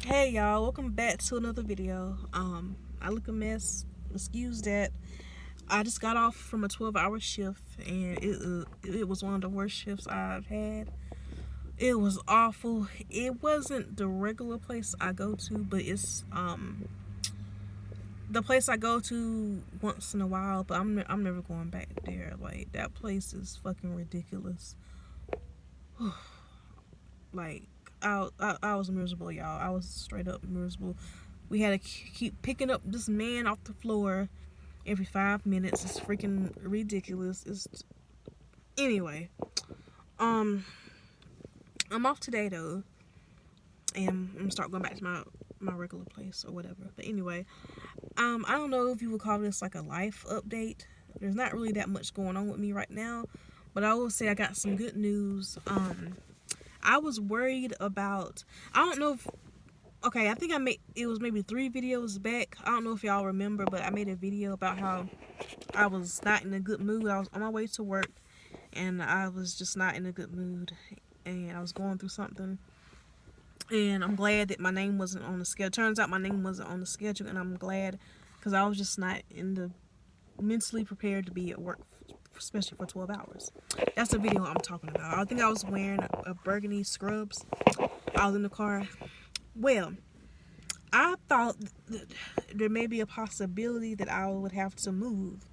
Hey y'all, welcome back to another video. I look a mess. Excuse that. I just got off from a 12-hour shift and it was one of the worst shifts I've had. It was awful. It wasn't the regular place I go to, but it's the place I go to once in a while, but I'm never going back there. Like, that place is fucking ridiculous. Like, I was miserable, y'all. I was straight up miserable. We had to keep picking up this man off the floor every 5 minutes. It's freaking ridiculous. It's anyway. Um, I'm off today though, and I'm gonna start going back to my regular place or whatever. But anyway, I don't know if you would call this like a life update. There's not really that much going on with me right now, but I will say I got some good news. I was worried about. I don't know if. Okay, I think I made it was maybe 3 videos back. I don't know if y'all remember, but I made a video about how I was not in a good mood. I was on my way to work and I was just not in a good mood and I was going through something. And I'm glad that my name wasn't on the schedule. Turns out my name wasn't on the schedule, and I'm glad because I was just not in the mentally prepared to be at work, especially for 12 hours. That's the video I'm talking about. I think I was wearing a burgundy scrubs. I was in the car. Well, I thought that there may be a possibility that I would have to move,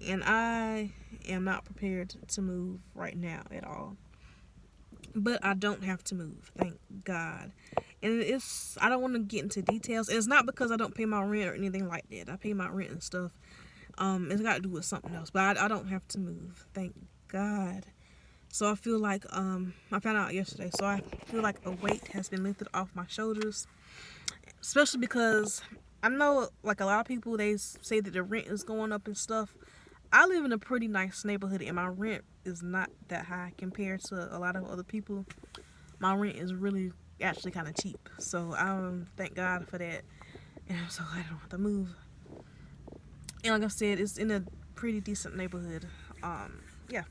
and I am not prepared to move right now at all. But I don't have to move, thank God. And I don't want to get into details. It's not because I don't pay my rent or anything like that. I pay my rent and stuff. It's got to do with something else. But I don't have to move, thank God. So I feel like, I found out yesterday, so I feel like a weight has been lifted off my shoulders. Especially because I know, like, a lot of people, they say that the rent is going up and stuff. I live in a pretty nice neighborhood and my rent is not that high compared to a lot of other people. My rent is really actually kind of cheap. So thank God for that. And I'm so glad I don't have to move. And like I said, it's in a pretty decent neighborhood. Yeah.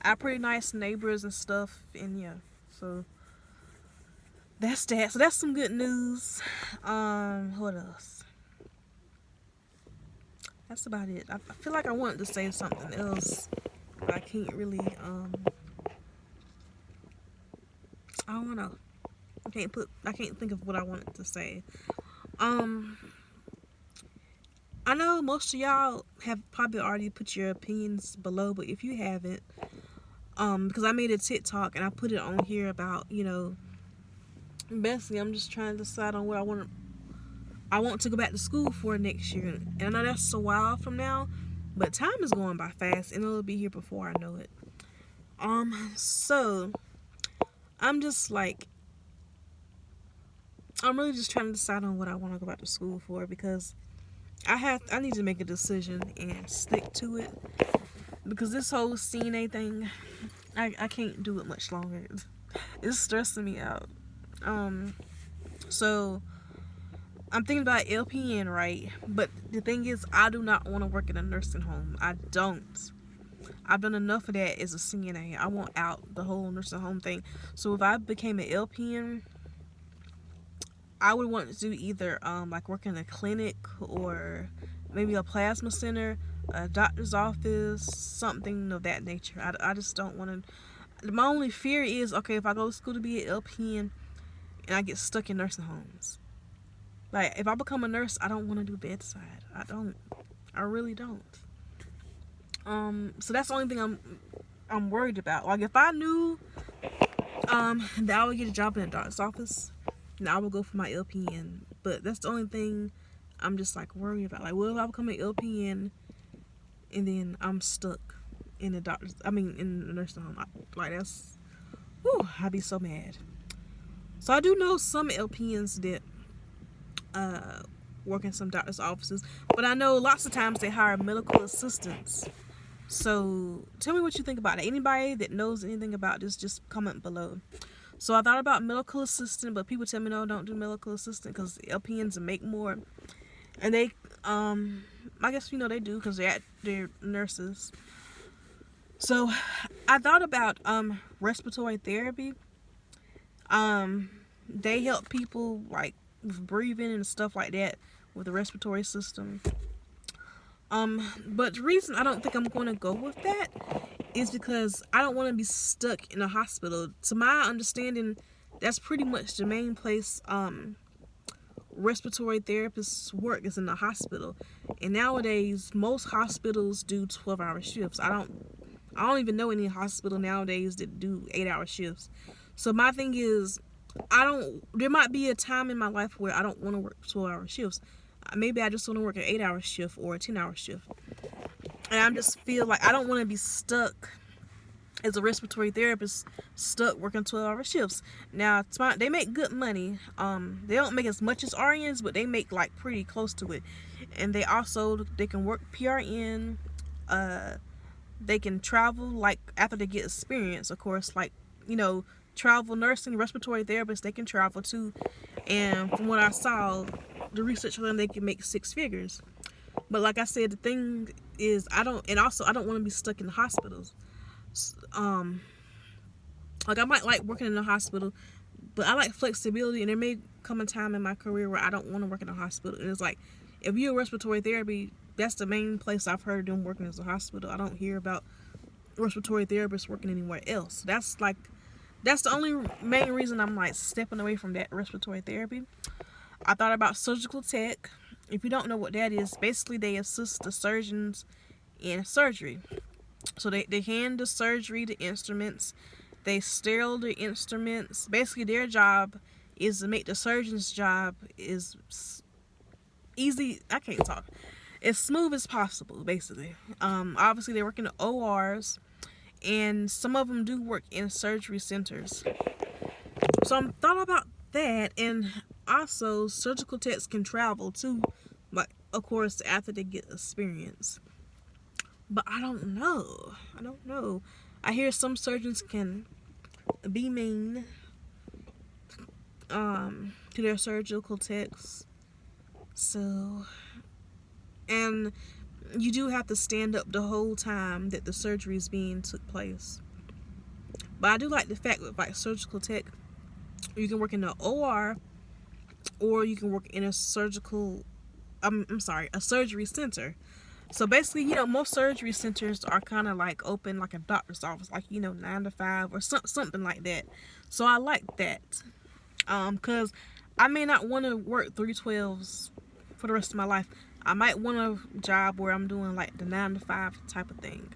I have pretty nice neighbors and stuff, and yeah. So that's that. So that's some good news. What else? That's about it. I feel like I wanted to say something else, but I can't really. I don't know. I can't think of what I wanted to say. I know most of y'all have probably already put your opinions below, but if you haven't, because I made a TikTok and I put it on here about, basically I'm just trying to decide on what I want to go back to school for next year. And I know that's a while from now, but time is going by fast and it'll be here before I know it. So I'm just like, I'm really just trying to decide on what I want to go back to school for, because I need to make a decision and stick to it, because this whole CNA thing, I can't do it much longer. It's stressing me out. So I'm thinking about LPN, right? But the thing is, I do not want to work in a nursing home. I don't. I've done enough of that as a CNA. I want out the whole nursing home thing. So if I became an LPN, I would want to do either like work in a clinic or maybe a plasma center, a doctor's office, something of that nature. I just don't want to. My only fear is, okay, if I go to school to be an LPN and I get stuck in nursing homes. Like, if I become a nurse, I don't want to do bedside. I don't. I really don't. So that's the only thing I'm worried about. Like, if I knew that I would get a job in a doctor's office, then I would go for my LPN. But that's the only thing I'm just like worried about. Like, what if I become an LPN and then I'm stuck in in the nursing home? Like, that's, whew, I'd be so mad. So I do know some LPNs that work in some doctor's offices, but I know lots of times they hire medical assistants. So tell me what you think about it. Anybody that knows anything about this, just comment below. So I thought about medical assistant, but people tell me, no, don't do medical assistant because LPNs make more. And they, I guess, they do because they're nurses. So I thought about respiratory therapy. They help people like with breathing and stuff like that with the respiratory system. But the reason I don't think I'm going to go with that is because I don't want to be stuck in a hospital. To my understanding, that's pretty much the main place respiratory therapists work is in the hospital. And nowadays, most hospitals do 12-hour shifts. I don't even know any hospital nowadays that do 8-hour shifts. So my thing is, there might be a time in my life where I don't want to work 12-hour shifts. Maybe I just want to work an 8-hour shift or a 10-hour shift. And I just feel like I don't want to be stuck as a respiratory therapist, stuck working 12-hour shifts. Now, they make good money. They don't make as much as RNs, but they make like pretty close to it. And they can work PRN. They can travel like after they get experience, of course, like, travel nursing, respiratory therapists, they can travel too. And from what I saw, the research on them, they can make 6 figures. But like I said, the thing is, I don't want to be stuck in the hospitals. Like I might like working in a hospital, but I like flexibility, and there may come a time in my career where I don't want to work in a hospital. And it's like, if you're respiratory therapy, that's the main place I've heard them working as a hospital. I don't hear about respiratory therapists working anywhere else. That's the only main reason I'm like stepping away from that respiratory therapy. I thought about surgical tech. If you don't know what that is, basically they assist the surgeons in surgery. So they hand the surgery the instruments, they sterile the instruments. Basically their job is to make the surgeon's job is easy. I can't talk. As smooth as possible, basically. Obviously they work in the ORs, and some of them do work in surgery centers. So I'm thought about that, and also surgical techs can travel too, but of course after they get experience. But I don't know. I hear some surgeons can be mean to their surgical techs. So, and you do have to stand up the whole time that the surgery is being took place. But I do like the fact that, like, surgical tech, you can work in the OR, or you can work in a a surgery center. So basically, most surgery centers are kind of like open like a doctor's office, like, 9 to 5 or something like that. So I like that. Because I may not want to work 312s for the rest of my life. I might want a job where I'm doing like the 9 to 5 type of thing.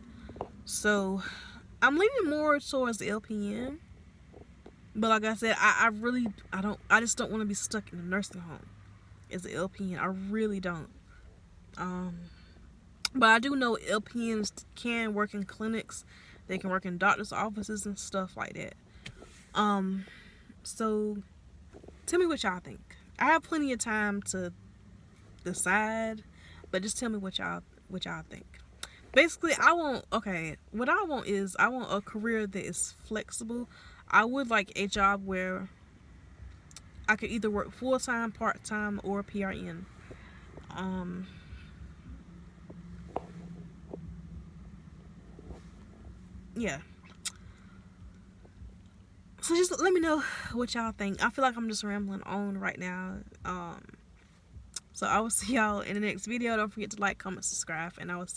So I'm leaning more towards the LPN. But like I said, I just don't want to be stuck in a nursing home as an LPN. I really don't. But I do know LPNs can work in clinics. They can work in doctor's offices and stuff like that. So tell me what y'all think. I have plenty of time to decide, but just tell me what y'all think. Basically, what I want is I want a career that is flexible. I would like a job where I could either work full-time, part-time, or PRN. Yeah. So just let me know what y'all think. I feel like I'm just rambling on right now. So I will see y'all in the next video. Don't forget to like, comment, subscribe, and I will see you.